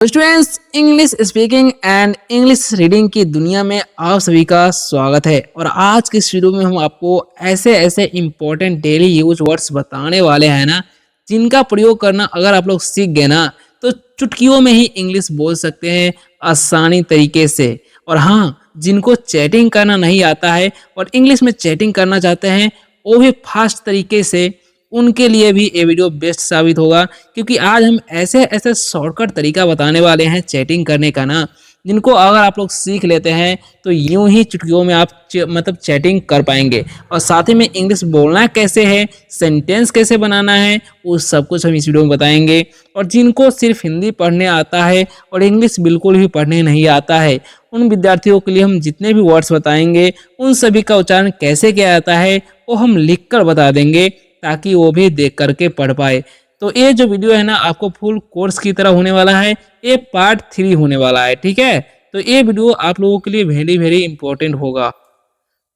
Students, English speaking and English reading की दुनिया में आप सभी का स्वागत है। और आज के इस वीडियो में हम आपको ऐसे ऐसे इंपॉर्टेंट डेली यूज वर्ड्स बताने वाले हैं ना, जिनका प्रयोग करना अगर आप लोग सीख गए ना तो चुटकियों में ही इंग्लिश बोल सकते हैं आसानी तरीके से। और हाँ, जिनको चैटिंग करना नहीं आता है और इंग्लिश में चैटिंग करना चाहते हैं वो भी फास्ट तरीके से, उनके लिए भी ये वीडियो बेस्ट साबित होगा। क्योंकि आज हम ऐसे ऐसे शॉर्टकट तरीका बताने वाले हैं चैटिंग करने का ना, जिनको अगर आप लोग सीख लेते हैं तो यूं ही चुटकियों में आप मतलब चैटिंग कर पाएंगे। और साथ ही में इंग्लिश बोलना कैसे है, सेंटेंस कैसे बनाना है, वो सब कुछ हम इस वीडियो में बताएंगे। और जिनको सिर्फ हिंदी पढ़ने आता है और इंग्लिश बिल्कुल भी पढ़ने नहीं आता है, उन विद्यार्थियों के लिए हम जितने भी वर्ड्स बताएंगे उन सभी का उच्चारण कैसे किया जाता है वो हम लिख कर बता देंगे, ताकि वो भी देख करके पढ़ पाए। तो ये जो वीडियो है ना, आपको फुल कोर्स की तरह होने वाला है। ये पार्ट 3 होने वाला है, ठीक है। तो ये वीडियो आप लोगों के लिए वेरी वेरी इंपॉर्टेंट होगा।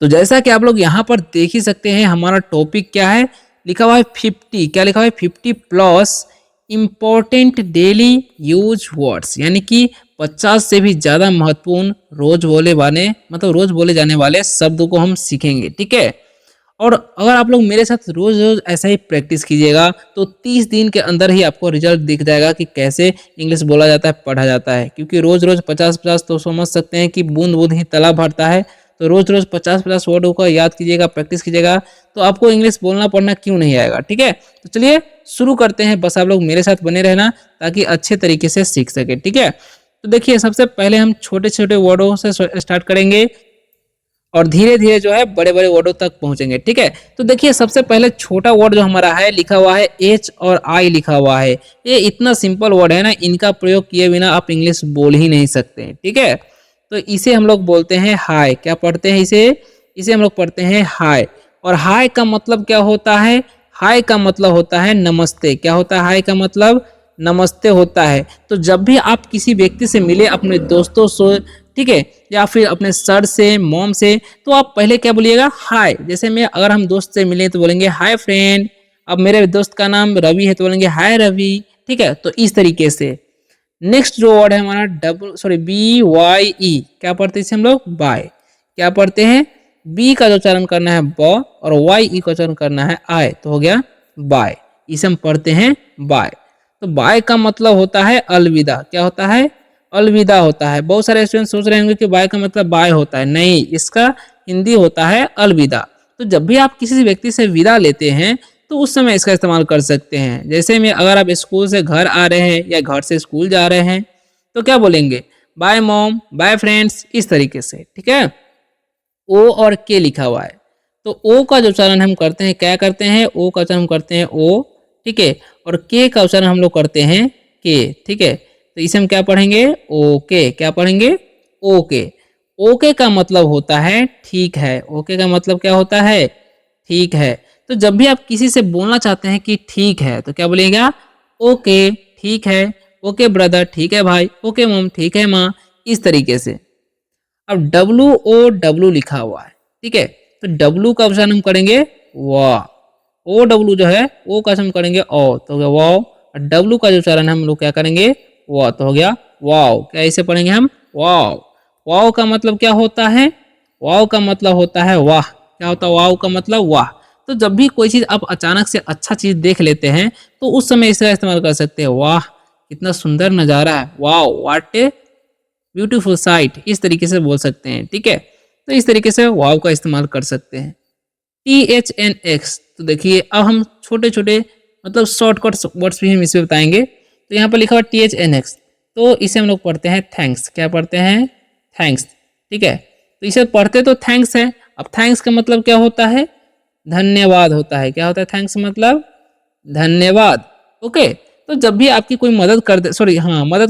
तो जैसा कि आप लोग यहाँ पर देख ही सकते हैं, हमारा टॉपिक क्या है, लिखा हुआ है 50। क्या लिखा हुआ है? 50 plus important daily use words, यानी कि 50 से भी ज़्यादा महत्वपूर्ण रोज रोज बोले जाने वाले शब्द को हम सीखेंगे, ठीक है। और अगर आप लोग मेरे साथ रोज रोज ऐसा ही प्रैक्टिस कीजिएगा तो 30 दिन के अंदर ही आपको रिजल्ट दिख जाएगा कि कैसे इंग्लिश बोला जाता है, पढ़ा जाता है। क्योंकि रोज रोज 50-50 तो समझ सकते हैं कि बूंद बूंद ही तालाब भरता है। तो रोज रोज 50-50 वर्डों का याद कीजिएगा, प्रैक्टिस कीजिएगा, तो आपको इंग्लिश बोलना पढ़ना क्यों नहीं आएगा, ठीक है। तो चलिए शुरू करते हैं। बस आप लोग मेरे साथ बने रहना ताकि अच्छे तरीके से सीख सके, ठीक है। तो देखिए, सबसे पहले हम छोटे छोटे वर्डों से स्टार्ट करेंगे और धीरे धीरे जो है बड़े बड़े वर्डों तक पहुंचेंगे, ठीक है। तो देखिए, सबसे पहले छोटा वर्ड जो हमारा है, लिखा हुआ है एच और आई लिखा हुआ है। ये इतना सिंपल वर्ड है ना, इनका प्रयोग किए बिना आप इंग्लिश बोल ही नहीं सकते, ठीक है। तो इसे हम लोग बोलते हैं हाय। क्या पढ़ते हैं इसे हम लोग पढ़ते हैं हाय। और हाय का मतलब क्या होता है? हाय का मतलब होता है नमस्ते। क्या होता है? हाय का मतलब नमस्ते होता है। तो जब भी आप किसी व्यक्ति से मिले, अपने दोस्तों से, ठीक है, या फिर अपने सर से, मॉम से, तो आप पहले क्या बोलिएगा? हाय। जैसे मैं अगर हम दोस्त से मिले तो बोलेंगे हाय फ्रेंड। अब मेरे दोस्त का नाम रवि है तो बोलेंगे हाय रवि, ठीक है। तो इस तरीके से नेक्स्ट जो वर्ड है हमारा BYE। क्या पढ़ते हैं इसे हम लोग? बाय। क्या पढ़ते हैं? बी का जो उच्चारण करना है ब और YE का उच्चारण करना है आय, तो हो गया बाय। इसे हम पढ़ते हैं बाय। तो बाय का मतलब होता है अलविदा। क्या होता है? अलविदा होता है। बहुत सारे स्टूडेंट सोच रहे होंगे कि बाय का मतलब बाय होता है, नहीं, इसका हिंदी होता है अलविदा। तो जब भी आप किसी व्यक्ति से विदा लेते हैं तो उस समय इसका इस्तेमाल कर सकते हैं। जैसे में अगर आप स्कूल से घर आ रहे हैं या घर से स्कूल जा रहे हैं तो क्या बोलेंगे? बाय मॉम, बाय फ्रेंड्स, इस तरीके से, ठीक है। ओ और के लिखा हुआ है, तो ओ का जो उच्चारण हम करते हैं, क्या करते हैं? ओ का उच्चारण हम करते हैं ओ, ठीक है। और के का उच्चारण हम लोग करते हैं के, ठीक है। तो इसे हम क्या पढ़ेंगे? ओके। क्या पढ़ेंगे? ओके। ओके का मतलब होता है ठीक है। ओके का मतलब क्या होता है? ठीक है। तो जब भी आप किसी से बोलना चाहते हैं कि ठीक है, तो क्या बोलिएगा? ओके, ठीक है। ओके ब्रदर, ठीक है भाई। ओके मॉम, ठीक है माँ, इस तरीके से। अब WOW लिखा हुआ है, ठीक है। तो W का उच्चारण हम करेंगे वाह। OW जो है, ओ का हम करेंगे ओ, तो हो गया वाओ। और W का जो उच्चारण हम लोग क्या करेंगे? वाह, तो हो गया वाओ। क्या इसे पढ़ेंगे हम? वाओ। वाओ का मतलब क्या होता है? वाओ का मतलब होता है वाह। क्या होता है वाओ का मतलब? वाह। तो जब भी कोई चीज़ आप अचानक से अच्छा चीज़ देख लेते हैं तो उस समय इसका इस्तेमाल कर सकते हैं। वाह, कितना सुंदर नज़ारा है, वाह, व्हाट ए ब्यूटीफुल साइट, इस तरीके से बोल सकते हैं, ठीक है। तो इस तरीके से वाव का इस्तेमाल कर सकते हैं। THNX, तो देखिए अब हम छोटे छोटे मतलब शॉर्टकट वर्ड्स भी हम इसमें बताएंगे। तो यहाँ पर लिखा हुआ THNX, तो इसे हम लोग पढ़ते हैं थैंक्स। क्या पढ़ते हैं? थैंक्स, ठीक है। तो इसे पढ़ते तो थैंक्स है। अब थैंक्स का मतलब क्या होता है? धन्यवाद होता है। क्या होता है थैंक्स मतलब? धन्यवाद, ओके। तो जब भी आपकी कोई मदद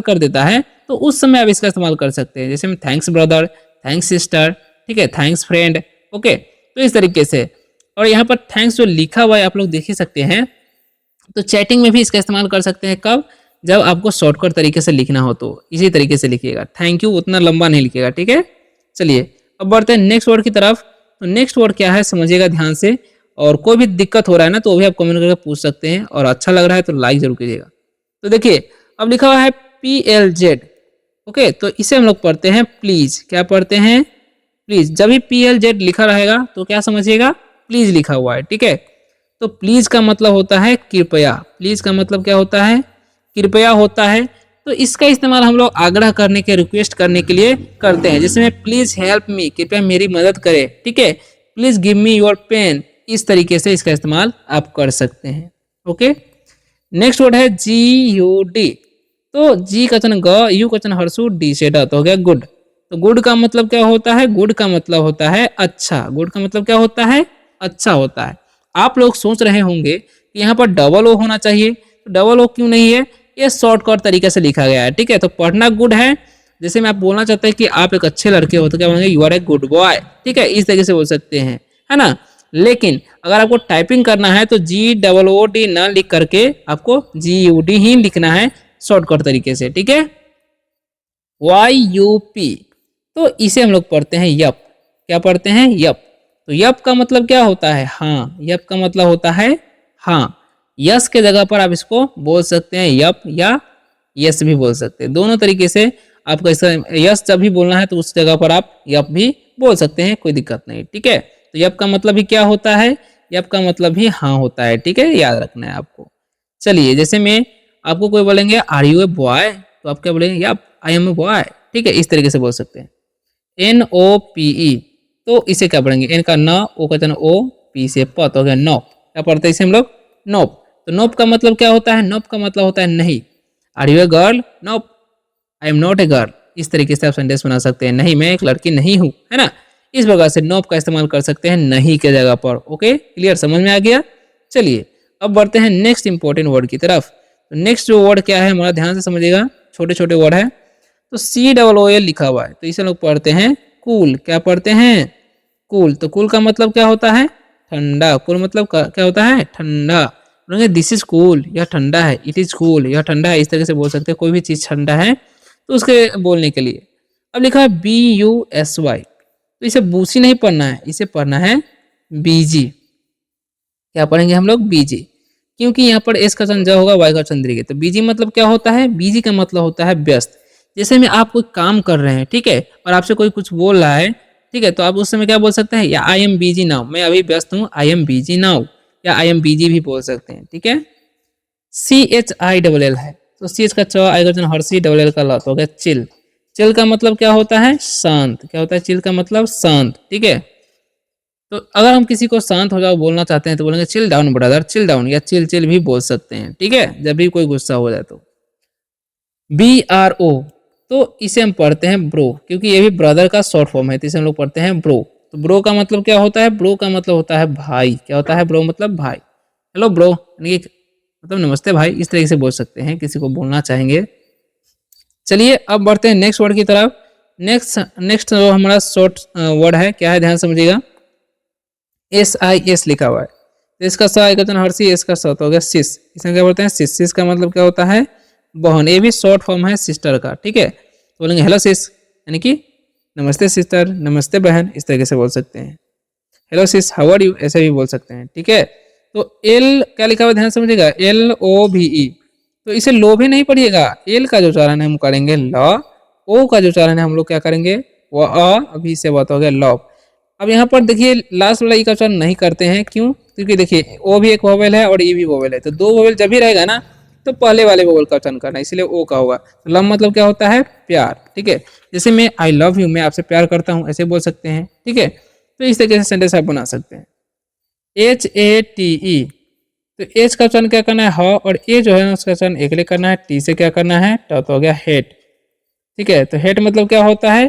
कर देता है तो उस समय आप इसका इस्तेमाल कर सकते हैं। जैसे में थैंक्स ब्रदर, थैंक्स सिस्टर, ठीक है, थैंक्स फ्रेंड, ओके। तो इस तरीके से। और यहाँ पर थैंक्स जो लिखा हुआ है आप लोग देख ही सकते हैं। तो चैटिंग में भी इसका इस्तेमाल कर सकते हैं। कब? जब आपको शॉर्टकट तरीके से लिखना हो तो इसी तरीके से लिखिएगा। थैंक यू उतना लंबा नहीं लिखिएगा, ठीक है। चलिए अब बढ़ते हैं नेक्स्ट वर्ड की तरफ। तो नेक्स्ट वर्ड क्या है समझिएगा ध्यान से। और कोई भी दिक्कत हो रहा है ना तो वो भी आप कमेंट करके पूछ सकते हैं। और अच्छा लग रहा है तो लाइक जरूर कीजिएगा। तो देखिए अब लिखा हुआ है PLZ। ओके, तो इसे हम लोग पढ़ते हैं प्लीज। क्या पढ़ते हैं? प्लीज। जब भी PLZ लिखा रहेगा तो क्या समझिएगा? प्लीज लिखा हुआ है। ठीक है, तो प्लीज का मतलब होता है कृपया। प्लीज का मतलब क्या होता है? कृपया होता है। तो इसका इस्तेमाल हम लोग आग्रह करने के, रिक्वेस्ट करने के लिए करते हैं, जिसमें प्लीज हेल्प मी, कृपया मेरी मदद करें। ठीक है, please give me your pen. इस तरीके से इसका इस्तेमाल आप कर सकते हैं। ओके, नेक्स्ट वर्ड है GUD। तो जी का वचन ग, यू का वचन हर्षु, डी से ड, तो हो गया गुड। तो गुड का मतलब क्या होता है? गुड का मतलब होता है अच्छा। गुड का मतलब क्या होता है? अच्छा होता है। आप लोग सोच रहे होंगे कि यहाँ पर डबल ओ होना चाहिए, तो डबल ओ क्यों नहीं है? ये शॉर्टकट तरीके से लिखा गया है। ठीक है, तो पढ़ना गुड है। जैसे मैं आप बोलना चाहते हैं कि आप एक अच्छे लड़के हो, तो क्या बोलेंगे? You are a good boy. ठीक है, इस तरीके से बोल सकते हैं, है ना। लेकिन अगर आपको टाइपिंग करना है तो GOOD ना लिख करके आपको GUD ही लिखना है शॉर्टकट तरीके से। ठीक है, YUP। तो इसे हम लोग पढ़ते हैं यप। क्या पढ़ते हैं? यप। तो यप का मतलब क्या होता है? हाँ। यप का मतलब होता है हाँ। यस के जगह पर आप इसको बोल सकते हैं यप, या यस भी बोल सकते हैं। दोनों तरीके से आपको इसका यस जब भी बोलना है तो उस जगह पर आप यप भी बोल सकते हैं, कोई दिक्कत नहीं। ठीक है, तो यप का मतलब भी क्या होता है? यप का मतलब भी हाँ होता है। ठीक है, याद रखना है आपको। चलिए, जैसे मैं आपको कोई बोलेंगे आर यू ए बॉय, तो आप क्या बोलेंगे? Yup I am a boy. ठीक है, इस तरीके से बोल सकते हैं। NOPE। तो इसे क्या पढ़ेंगे? एन का न, ओ का ओ, पी से प, तो हो गया नोप। क्या पढ़ते हैं इसे हम लोग? नोप। तो नोप का मतलब क्या होता है? नोप का मतलब होता है नहीं। Are you a girl? Nope I am not a girl. इस तरीके से आप सेंटेंस बना सकते हैं, नहीं मैं एक लड़की नहीं हूँ, है ना। इस प्रकार से नोप का इस्तेमाल कर सकते हैं नहीं के जगह पर। Okay, clear? समझ में आ गया? चलिए, अब बढ़ते हैं नेक्स्ट इंपॉर्टेंट वर्ड की तरफ। तो नेक्स्ट जो वर्ड क्या है हमारा, ध्यान से समझिएगा, छोटे छोटे वर्ड है। तो COOL लिखा हुआ है, तो इसे लोग पढ़ते हैं कूल। क्या पढ़ते हैं? कूल। तो कूल का मतलब क्या होता है? ठंडा। कूल मतलब क्या होता है? ठंडा। दिस इज कूल, यह ठंडा है। इट इज कूल, यह ठंडा है। इस तरह से बोल सकते हैं, कोई भी चीज ठंडा है तो उसके बोलने के लिए। अब लिखा है BUSY। तो इसे बूसी नहीं पढ़ना है, इसे पढ़ना है BG। क्या पढ़ेंगे हम लोग? BG। क्योंकि यहाँ पर एस का चंद ज होगा, वाई का चंद दीर्घ। तो बीजी मतलब क्या होता है? बीजी का मतलब होता है व्यस्त। जैसे में आप कोई काम कर रहे हैं, ठीक है, और आपसे कोई कुछ बोल रहा है, ठीक है, तो आप उस समय क्या बोल सकते हैं? या आई एम बिजी नाउ, मैं अभी व्यस्त हूँ, आई एम बिजी नाउ, या आई एम बिजी भी बोल सकते हैं। ठीक है, CHILL है, तो CH का च, आई का चन हर्षी, डबल एल का ल, तो हो गया चिल। चिल का मतलब क्या होता है? शांत। क्या होता है? चिल का मतलब शांत। ठीक है, तो अगर हम किसी को शांत हो जाओ बोलना चाहते हैं तो बोलेंगे chill down brother, chill down, या चिल चिल भी बोल सकते हैं। ठीक है, जब भी कोई गुस्सा हो जाए तो। BRO, तो इसे हम पढ़ते हैं ब्रो, क्योंकि ये भी ब्रदर का शॉर्ट फॉर्म है, तो इसे हम लोग पढ़ते हैं ब्रो। तो ब्रो का मतलब क्या होता है? ब्रो का मतलब होता है भाई। क्या होता है? ब्रो मतलब भाई। हेलो ब्रो, यानी कि मतलब नमस्ते भाई, इस तरीके से बोल सकते हैं किसी को बोलना चाहेंगे। चलिए, अब बढ़ते हैं नेक्स्ट वर्ड की तरफ। नेक्स्ट नेक्स्ट जो हमारा शॉर्ट वर्ड है, क्या है? ध्यान समझिएगा। SIS लिखा हुआ है, तो इसका स एकवचन हर्षी, इसका स, तो हो गया सिस। इसमें क्या बोलते हैं? सिस। सिस का मतलब क्या होता है? बहन। ये भी शॉर्ट फॉर्म है सिस्टर का। ठीक है, तो बोलेंगे हेलो सिस, यानी कि नमस्ते सिस्टर, नमस्ते बहन, इस तरीके से बोल सकते हैं। Hello sis, how are you, ऐसे भी बोल सकते हैं। ठीक है, तो एल क्या लिखा हुआ है? ध्यान समझिएगा, LOVE। तो इसे लो भी नहीं पढ़िएगा, एल का जो उच्चारण है हम करेंगे ल, ओ का जो उच्चारण है हम लोग क्या करेंगे? वो अभी से बात हो गया लव। अब यहाँ पर देखिए लास्ट वाला ई का उच्चारण नहीं करते हैं, क्यों? क्योंकि देखिए ओ भी एक वोवेल है और ई भी वोवेल है, तो दो वोवेल जब भी रहेगा ना तो पहले वाले वोवेल का उच्चारण करना है, इसलिए ओ का होगा। तो लव मतलब क्या होता है? प्यार। ठीक है, जैसे मैं आई लव यू, मैं आपसे प्यार करता हूँ, ऐसे बोल सकते हैं। ठीक है, तो इस तरीके से सेंटेंस आप बना सकते हैं। HATE, तो एच का उच्चारण क्या करना है? ह, और ए जो है उसका उच्चारण एक लिए करना है, टी से क्या करना है? ट, तो हो गया हेट। ठीक है, तो हेट मतलब क्या होता है?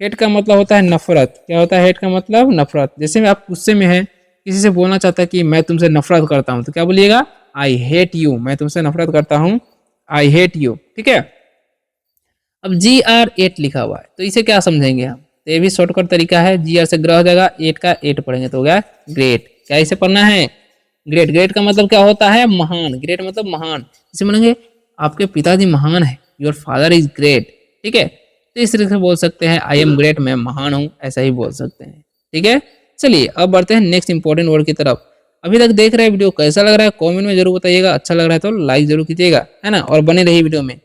हेट का मतलब होता है नफरत। क्या होता है हेट का मतलब? नफरत। जैसे में आप गुस्से में है, किसी से बोलना चाहता है कि मैं तुमसे नफरत करता हूं, तो क्या बोलिएगा? आई हेट यू, मैं तुमसे नफरत करता हूं, आई हेट यू। ठीक है, अब GR8 लिखा हुआ है, तो इसे क्या समझेंगे हम? तो ये भी शॉर्टकट तरीका है। GR से ग्रह हो जाएगा, 8 का 8 पढ़ेंगे तो हो गया ग्रेट। क्या इसे पढ़ना है? ग्रेट। ग्रेट का मतलब क्या होता है? महान। ग्रेट मतलब महान। इसे बोलेंगे आपके पिताजी महान है, योर फादर इज ग्रेट। ठीक है, तो इस तरीके से बोल सकते हैं आई एम ग्रेट, मैं महान हूँ, ऐसा ही बोल सकते हैं। ठीक है, चलिए अब बढ़ते हैं नेक्स्ट इंपॉर्टेंट वर्ड की तरफ। अभी तक देख रहे हैं वीडियो कैसा लग रहा है? कमेंट में जरूर बताइएगा। अच्छा लग रहा है तो लाइक जरूर कीजिएगा, है ना, और बने रहिए वीडियो में।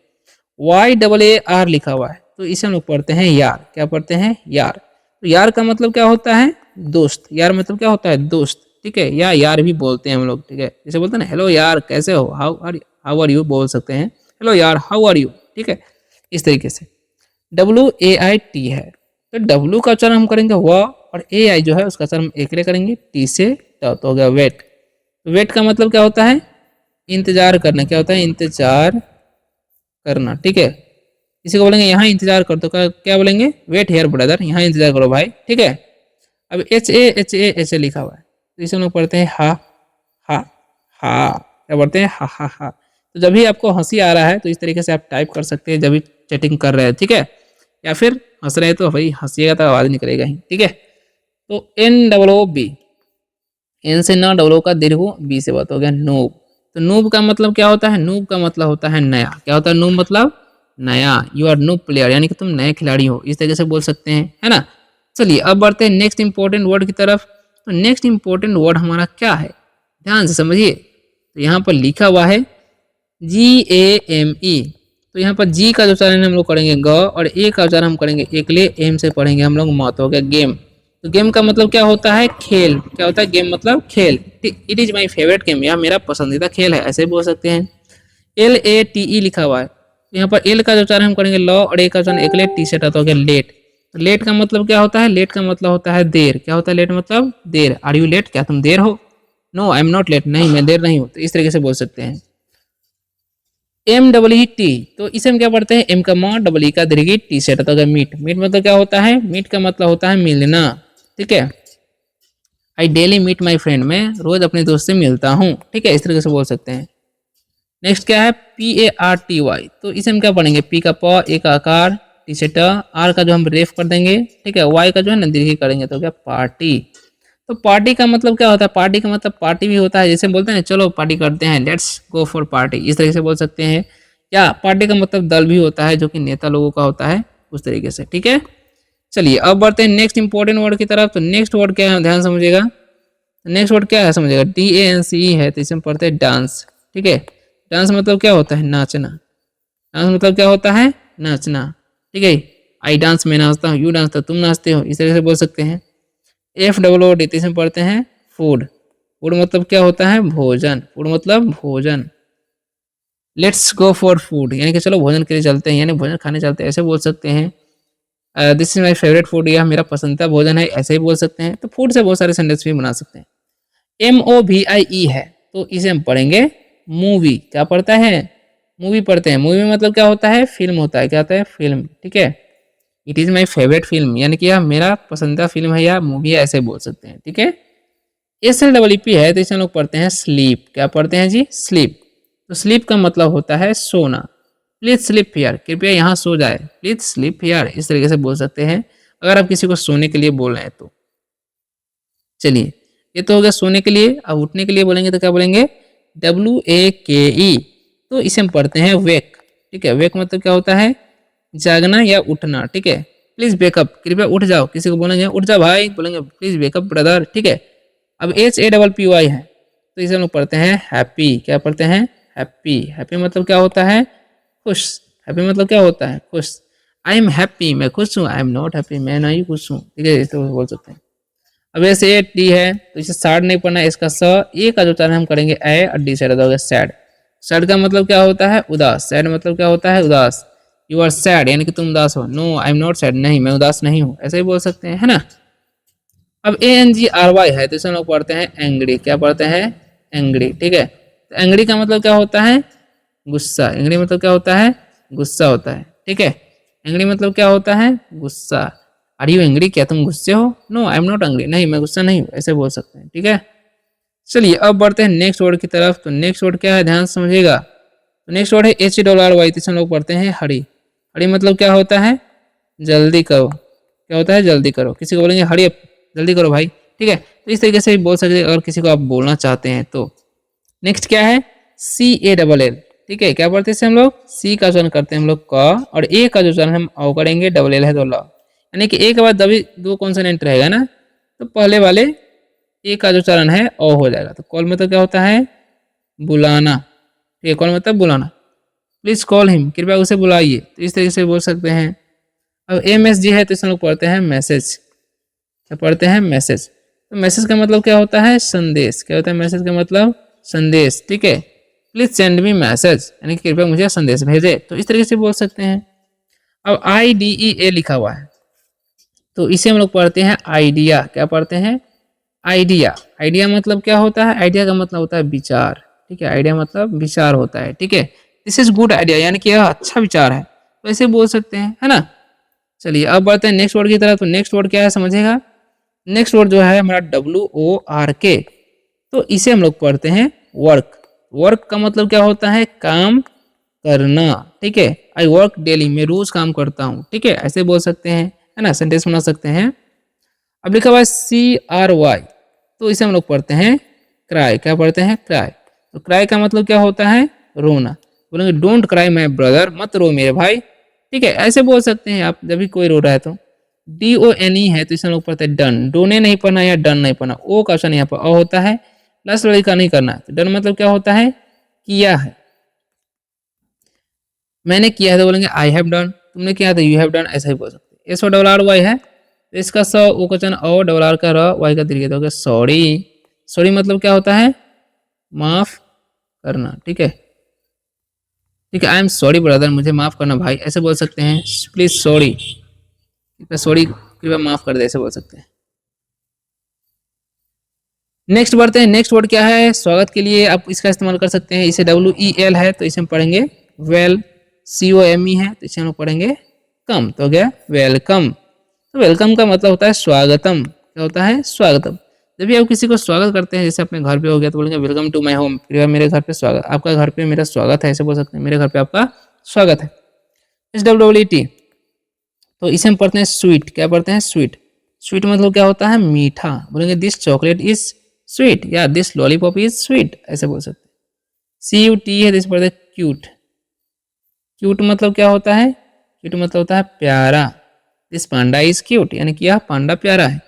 वाई डबल ए आर लिखा हुआ है, तो इसे हम लोग पढ़ते हैं यार। क्या पढ़ते हैं? यार। तो यार का मतलब क्या होता है? दोस्त। यार मतलब क्या होता है? दोस्त। ठीक है, या यार भी बोलते हैं हम लोग। ठीक है, जैसे बोलते हैं ना, हेलो यार कैसे हो, हाउ आर यू बोल सकते हैं, हेलो यार हाउ आर यू। ठीक है, इस तरीके से। डब्ल्यू ए आई टी है, तो डब्ल्यू का उच्चारण हम करेंगे व, और ए आई जो है उसका उच्चारण हम एक ले करेंगे टी से ट, तो हो गया वेट। वेट का मतलब क्या होता है? इंतजार करना। क्या होता है? इंतजार करना। ठीक है, किसी को बोलेंगे यहाँ इंतजार कर, तो क्या बोलेंगे? वेट हेयर ब्रदर, यहाँ इंतजार करो भाई। ठीक है, अब एच ए लिखा हुआ है, तो इसे हम लोग पढ़ते हैं हा हा हा। क्या पढ़ते हैं? हा हा हा। तो जब भी आपको हंसी आ रहा है तो इस तरीके से आप टाइप कर सकते हैं, जब भी चैटिंग कर रहे हैं। ठीक है, या फिर हंस रहे हैं तो भाई हंसीएगा तो आवाज़ निकलेगा ही। ठीक है, तो N double O B, N से न, डबल ओ का दीर्घ बी से बात हो गया नूब। तो नूब का मतलब क्या होता है? नूब का मतलब होता है नया। क्या होता है नूब मतलब? नया। यू आर नूब प्लेयर, यानी कि तुम नए खिलाड़ी हो, इस तरीके से बोल सकते हैं, है ना। चलिए अब बढ़ते हैं नेक्स्ट इंपॉर्टेंट वर्ड की तरफ। तो नेक्स्ट इंपॉर्टेंट वर्ड हमारा क्या है? ध्यान से समझिए। तो यहाँ पर लिखा हुआ है GAME। तो यहाँ पर जी का जो उच्चारण हम लोग करेंगे ग, और ए का उच्चारण हम करेंगे एकले, एम से पढ़ेंगे हम लोग मौत। हो गया गेम। तो गेम का मतलब क्या होता है? खेल। क्या होता है? गेम मतलब खेल। It is my favourite game, यह मेरा पसंदीदा खेल है, ऐसे बोल सकते हैं। LATE लिखा हुआ है, तो यहाँ पर एल का जो उच्चारण हम करेंगे ल, और ए का उच्चारण एकले, टी से हो गया लेट। तो लेट का मतलब क्या होता है? लेट का मतलब होता है देर। क्या होता है लेट मतलब? देर। Are you late? क्या तुम देर हो? No I am not late, नहीं मैं देर नहीं हूँ, तो इस तरीके से बोल सकते हैं। MEET, तो इसे हम क्या पढ़ते हैं? एम का म, डबल ई का दीर्घ, टी से हटा होगा मीट। मीट मतलब क्या होता है? मीट का मतलब होता है मिलना। ठीक है, आई डेली मीट माई फ्रेंड, मैं रोज अपने दोस्त से मिलता हूँ। ठीक है, इस तरीके से बोल सकते हैं। नेक्स्ट क्या है? PARTY, तो इसे हम क्या पढ़ेंगे? पी का प, ए का आकार, टी से ट, आर का जो हम रेफ कर देंगे, ठीक है, वाई का जो है ना दीर्घ करेंगे, तो क्या? पार्टी। तो पार्टी का मतलब क्या होता है? पार्टी का मतलब पार्टी भी होता है, जैसे बोलते हैं ना चलो पार्टी करते हैं, लेट्स गो फॉर पार्टी, इस तरीके से बोल सकते हैं। या पार्टी का मतलब दल भी होता है, जो कि नेता लोगों का होता है, उस तरीके से। ठीक है, चलिए अब बढ़ते हैं नेक्स्ट इंपॉर्टेंट वर्ड की तरफ। तो नेक्स्ट वर्ड क्या है? ध्यान समझिएगा। नेक्स्ट वर्ड क्या है? समझिएगा, DANCE है, तो इसे हम पढ़ते हैं डांस। ठीक है, डांस मतलब क्या होता है? नाचना। डांस मतलब क्या होता है? नाचना। ठीक है, आई डांस, मैं नाचता हूँ, यू डांस तो तुम नाचते हो, इस तरीके से बोल सकते हैं। FOOD, इसे हम पढ़ते हैं फूड। फूड मतलब क्या होता है? भोजन। फूड मतलब भोजन। लेट्स गो फॉर फूड, यानी कि चलो भोजन के लिए चलते हैं, यानी भोजन खाने चलते हैं, ऐसे बोल सकते हैं। This is my favourite food, यह मेरा पसंदीदा भोजन है, ऐसे ही बोल सकते हैं। तो फूड से बहुत सारे सेंटेंस भी बना सकते हैं। MOVIE है, तो इसे हम पढ़ेंगे मूवी। क्या पढ़ता है? मूवी पढ़ते हैं। मूवी मतलब क्या होता है? फिल्म होता है। क्या होता है? फिल्म। ठीक है, it is my favourite film, यानी कि यह मेरा पसंदीदा फिल्म है या मूवी है, ऐसे बोल सकते हैं। ठीक है, SLEEP है, तो इसे हम लोग पढ़ते हैं स्लीप। क्या पढ़ते हैं जी? स्लीप। तो स्लीप का मतलब होता है सोना। प्लीज स्लीप हियर, कृपया यहाँ सो जाए, प्लीज स्लीप हियर, इस तरीके से बोल सकते हैं अगर आप किसी को सोने के लिए बोल रहे हैं तो। चलिए, ये तो हो गया सोने के लिए। अब उठने के लिए बोलेंगे तो क्या बोलेंगे? WAKE, तो इसे हम पढ़ते हैं वेक। ठीक है, वेक मतलब क्या होता है? जागना या उठना। ठीक है, प्लीज वेकअप, कृपया उठ जाओ, किसी को बोलेंगे उठ जा भाई, बोलेंगे प्लीज वेकअप ब्रदर। ठीक है, अब HAPPY है, तो इसे हम लोग पढ़ते हैं हैप्पी। क्या पढ़ते हैं? हैप्पी। हैप्पी मतलब क्या होता है? खुश। हैप्पी मतलब क्या होता है? खुश। आई एम हैप्पी, मैं खुश हूँ। आई एम नॉट हैप्पी, मैं नहीं खुश हूँ। ठीक है, इसे बोल सकते हैं। अब ऐसे ए डी है, तो इसे सैड नहीं पढ़ना है, इसका स, ए का जो उच्चारण हम करेंगे ए, और डी से हो गया सैड। सैड का मतलब क्या होता है? उदास। सैड मतलब क्या होता है? उदास। यू आर सैड, यानी कि तुम उदास हो। No I am not sad, नहीं मैं उदास नहीं हूँ, ऐसे ही बोल सकते हैं, है ना। अब ANGRY है, तो इसे हम लोग पढ़ते हैं एंग्री। क्या पढ़ते हैं? एंग्री। ठीक है, तो एंग्री का मतलब क्या होता है? गुस्सा। एंग्री मतलब क्या होता है? गुस्सा होता है। ठीक है, एंग्री मतलब क्या होता है? गुस्सा। आर यू एंग्री, क्या तुम गुस्से हो? No I am not angry, नहीं मैं गुस्सा नहीं हूँ, ऐसे बोल सकते हैं। ठीक है, चलिए अब बढ़ते हैं नेक्स्ट वर्ड की तरफ। तो नेक्स्ट वर्ड क्या है? ध्यान समझिएगा। तो नेक्स्ट वर्ड है HRY, तो हम लोग पढ़ते हैं हरी। हरी मतलब क्या होता है? जल्दी करो। क्या होता है? जल्दी करो, किसी को बोलेंगे हरी अप, जल्दी करो भाई। ठीक है, तो इस तरीके से भी बोल सकते हैं अगर किसी को आप बोलना चाहते हैं तो। नेक्स्ट क्या है? CALL। ठीक है, क्या पढ़ते हैं इसे हम लोग? सी का उच्चारण करते हैं हम लोग क, और ए का जो उच्चारण हम औ करेंगे, डबल एल है तो ल, यानी कि ए के बाद दबी दो कॉन्सोनेंट रहेगा ना, तो पहले वाले ए का जो उच्चारण है ओ हो जाएगा। तो कॉल मतलब क्या होता है? बुलाना। ठीक है, कॉल मतलब बुलाना। प्लीज़ कॉल हिम, कृपया उसे बुलाइए, तो इस तरीके से बोल सकते हैं। अब MSG है तो इसमें लोग पढ़ते हैं मैसेज, क्या पढ़ते हैं मैसेज। तो मैसेज का मतलब क्या होता है, संदेश। क्या होता है मैसेज का मतलब, संदेश, ठीक है। प्लीज सेंड मी मैसेज, यानी कि कृपया मुझे संदेश भेजे, तो इस तरीके से बोल सकते हैं। अब IDEA लिखा हुआ है तो इसे हम लोग पढ़ते हैं आइडिया। क्या पढ़ते हैं, आइडिया। आइडिया मतलब क्या होता है, आइडिया का मतलब होता है विचार, ठीक है। आइडिया मतलब विचार होता है, ठीक है। दिस इज गुड आइडिया, यानी कि यह अच्छा विचार है, तो ऐसे बोल सकते हैं, है ना। चलिए अब बढ़ते हैं नेक्स्ट वर्ड की तरफ। तो नेक्स्ट वर्ड क्या है समझिएगा। नेक्स्ट वर्ड जो है हमारा WORK, तो इसे हम लोग पढ़ते हैं वर्क। वर्क का मतलब क्या होता है, काम करना, ठीक है। आई वर्क डेली, मैं रोज काम करता हूँ, ठीक है, ऐसे बोल सकते हैं, है ना, सेंटेंस बना सकते हैं। अब लिखा हुआ है CRY, तो इसे हम लोग पढ़ते हैं क्राई। क्या पढ़ते हैं, क्राई। तो क्राई का मतलब क्या होता है, रोना। बोलेंगे डोंट क्राई माई ब्रदर, मत रो मेरे भाई, ठीक है, ऐसे बोल सकते हैं आप जब भी कोई रो रहा है तो। DONE है तो इसे हम लोग पढ़ते हैं डन। डोने नहीं पढ़ना या डन नहीं पढ़ना, ओ का ऑप्शन यहाँ पर अ होता है, लास्ट वाले का नहीं करना। तो डन मतलब क्या होता है, किया है। मैंने किया है तो बोलेंगे आई हैव डन, तुमने किया है तो यू हैव डन, ऐसा ही बोल सकते हैं। SORRY है तो इसका स ओ का चन ओ, डबल आर का र, वाई का दीर्घ हो गया सॉरी। सॉरी मतलब क्या होता है, माफ करना, ठीक है, ठीक है। आई एम सॉरी ब्रदर, मुझे माफ करना भाई, ऐसे बोल सकते हैं। प्लीज सॉरी, सॉरी कृपया माफ कर दे, ऐसे बोल सकते हैं। नेक्स्ट बढ़ते हैं। नेक्स्ट वर्ड क्या है, स्वागत के लिए आप इसका इस्तेमाल कर सकते हैं। इसे WEL है तो इसे हम पढ़ेंगे वेल। COME है तो इसे हम पढ़ेंगे कम, तो हो गया वेलकम। तो वेलकम का मतलब होता है स्वागतम। क्या होता है, स्वागतम। जब भी आप किसी को स्वागत करते हैं, जैसे अपने घर पे हो गया तो बोलेंगे वेलकम टू माय होम, मेरे घर पे स्वागत, आपका घर पे मेरा स्वागत है, ऐसे बोल सकते हैं, मेरे घर पे आपका स्वागत है। SWEET, तो इसे हम पढ़ते हैं स्वीट। क्या पढ़ते हैं, स्वीट। स्वीट मतलब क्या होता है, मीठा। बोलेंगे दिस चॉकलेट इज स्वीट या दिस लॉलीपॉप इज स्वीट, ऐसे बोल सकते हैं। CUT है तो इसे पढ़ते हैं क्यूट। क्यूट मतलब क्या होता है, क्यूट मतलब होता है प्यारा। दिस पांडा इज क्यूट, यानी कि यह पांडा प्यारा है।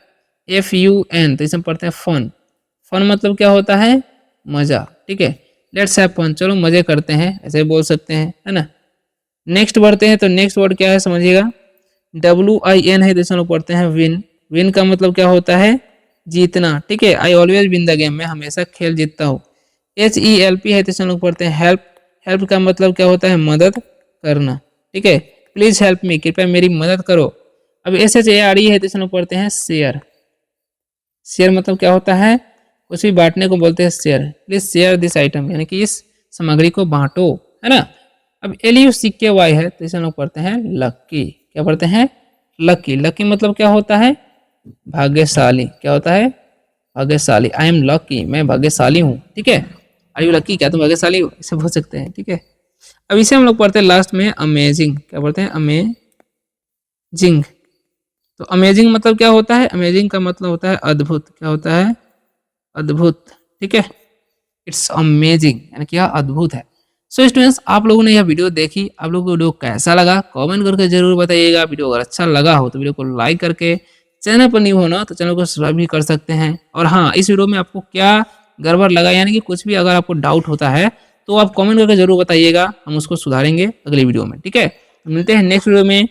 FUN तो इसे हम पढ़ते हैं फन। फन मतलब क्या होता है, मजा, ठीक है। लेट्स हैव फन, चलो मजे करते हैं, ऐसे बोल सकते हैं, है ना। नेक्स्ट बढ़ते हैं। तो नेक्स्ट वर्ड क्या है समझिएगा। WIN है तो इसे हम लोग पढ़ते हैं विन। विन का मतलब क्या होता है, जीतना, ठीक है। I always win the game, मैं हमेशा खेल जीतता हूँ। HELP है तो इसे हम लोग पढ़ते हैं हेल्प। हेल्प का मतलब क्या होता है, मदद करना, ठीक है। प्लीज हेल्प मी, कृपया मेरी मदद करो। अब SHARE है तो इसे हम लोग पढ़ते हैं शेयर। शेयर मतलब क्या होता है, कुछ भी बांटने को बोलते हैं share. Please share this item, यानी कि इस सामग्री को बांटो, है ना। अब LUCKY है तो इसे हम लोग पढ़ते हैं लक्की। क्या पढ़ते हैं, लकी। लकी मतलब क्या होता है, भाग्यशाली। क्या होता है, भाग्यशाली। आई एम लकी, मैं भाग्यशाली हूँ, ठीक है। आर यू लकी, क्या तुम भाग्यशाली हो, इसे बोल सकते हैं, ठीक है। अब इसे हम लोग पढ़ते हैं लास्ट में अमेजिंग। क्या पढ़ते हैं, अमेजिंग। तो अमेजिंग मतलब क्या होता है, अमेजिंग का मतलब होता है अद्भुत। क्या होता है, अद्भुत, ठीक है। इट्स अमेजिंग, यानी कि यह अद्भुत है। सो स्टूडेंट्स, आप लोगों ने यह वीडियो देखी, आप लोगों को वीडियो कैसा लगा कमेंट करके जरूर बताइएगा। वीडियो अगर अच्छा लगा हो तो वीडियो को लाइक करके, चैनल पर न्यू हो ना तो चैनल को सब्सक्राइब भी कर सकते हैं। और हाँ, इस वीडियो में आपको क्या गड़बड़ लगा, यानी कि कुछ भी अगर आपको डाउट होता है तो आप कमेंट करके जरूर बताइएगा, हम उसको सुधारेंगे अगली वीडियो में, ठीक है। तो मिलते हैं नेक्स्ट वीडियो में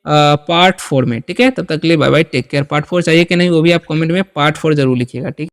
पार्ट 4 में, ठीक है। तब तक के लिए bye bye, take care. Part 4 चाहिए कि नहीं वो भी आप कमेंट में पार्ट 4 जरूर लिखिएगा, ठीक।